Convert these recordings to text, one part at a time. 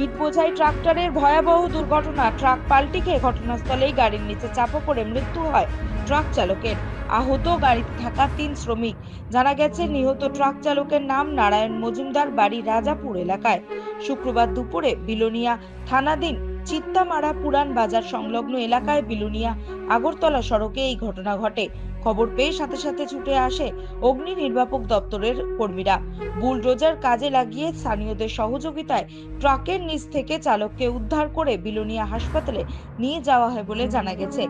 ইট বোঝাই ট্রাক্টরের ভয়াবহ দুর্ঘটনা। ট্রাক পাল্টি খেয়ে ঘটনাস্থলেই গাড়ির নিচে চাপা পড়ে মৃত্যু হয় ট্রাক চালকের। আহত গাড়িতে থাকা ৩ শ্রমিক। জানা গেছে, নিহত ট্রাক চালকের নাম নারায়ণ মজুমদার, বাড়ি রাজাপুর এলাকায়। শুক্রবার দুপুরে বিলোনিয়া থানাধীন চিত্তামারা পুরান বাজার সংলগ্ন এলাকায় বিলোনিয়া আগরতলা সড়কে এই ঘটনা ঘটে। খবর পেয়ে সাথে সাথে ছুটে আসে অগ্নি নির্বাপক দপ্তরের কর্মীরা। বুলডোজার কাজে লাগিয়ে স্থানীয়দের সহযোগিতায় ট্রাকের নিচ থেকে চালককে উদ্ধার করে বিলোনিয়া হাসপাতালে নিয়ে যাওয়া হয় বলে জানা গেছে।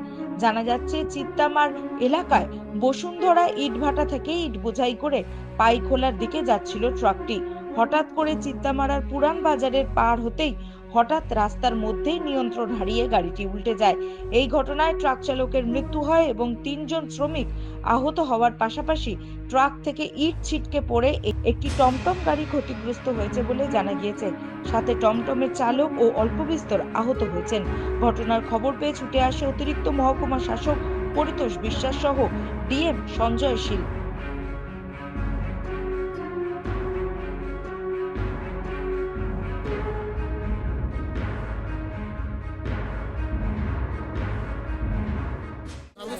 জানা যাচ্ছে, চিত্তামার এলাকায় বসুন্ধরা ইটভাটা থেকে ইট বোঝাই করে পাইখোলার দিকে যাচ্ছিল ট্রাকটি। হঠাৎ করে চিত্তামারার পুরান বাজারের পার হতেই হঠাৎ রাস্তার মধ্যেই নিয়ন্ত্রণ হারিয়ে গাড়িটি উল্টে যায়। এই ঘটনায় ট্রাক চালকের মৃত্যু হয় এবং ৩ জন শ্রমিক আহত হওয়ার পাশাপাশি ট্রাক থেকে ইট ছিটকে পড়ে একটি টমটম গাড়ি ক্ষতিগ্রস্ত হয়েছে বলে জানা গিয়েছে। সাথে টমটমের চালক ও অল্প বিস্তর আহত হয়েছেন। ঘটনার খবর পেয়ে ছুটে আসে অতিরিক্ত মহকুমা শাসক পরিতোষ বিশ্বাস সহ ডিএম সঞ্জয় শীল।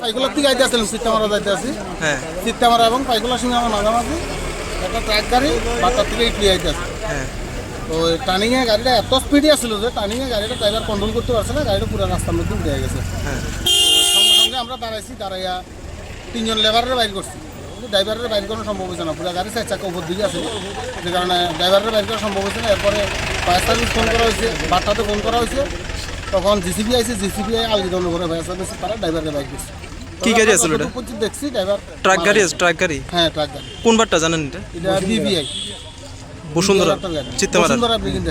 পাইকোলার থেকে আইতে আসছিলাম, চিত্তামারা যাইতে আসি। হ্যাঁ, চিত্তামারা এবং পাইকোলার সঙ্গে আমার মাঝামাঝি একটা ট্রাক গাড়ি বাটার থেকে ইটলি আইতে আসে। হ্যাঁ, তো টার্নিংয়ে গাড়িটা এত স্পিডে আসছিল যে টার্নিংয়ে গাড়িটা ড্রাইভার কন্ট্রোল করতে পারছে না, গাড়িটা পুরো রাস্তার মধ্যে উঠে গেছে। হ্যাঁ, সঙ্গে সঙ্গে আমরা দাঁড়াইয়া ৩ জন লেবারের বাইর করছি। ড্রাইভারের বাইর করানো সম্ভব হয়েছে না, পুরো গাড়ি 4 চাকা উপর দিকে আছে, যে কারণে ড্রাইভারের বাইর করা সম্ভব হয়েছে না। এরপরে ফায়ার সার্ভিস ফোন করা হয়েছে, বাট্টাতে ফোন করা হয়েছে, তখন জিসিবি আইছে, জিসিবি আলগি দল করে ফায়ার সার্ভিস তারা ড্রাইভারের বাইর করছে। কি গাড়ি আছিল এটা? দেখছি ড্রাইভার ট্রাক গাড়ি আছে, ট্রাক গাড়ি। হ্যাঁ, ট্রাক গাড়ি। কোন বারটা জানেন এটা? এটা বিবিআই বসুন্ধরা চিত্তামারা চিত্তামারা ব্রিগেড।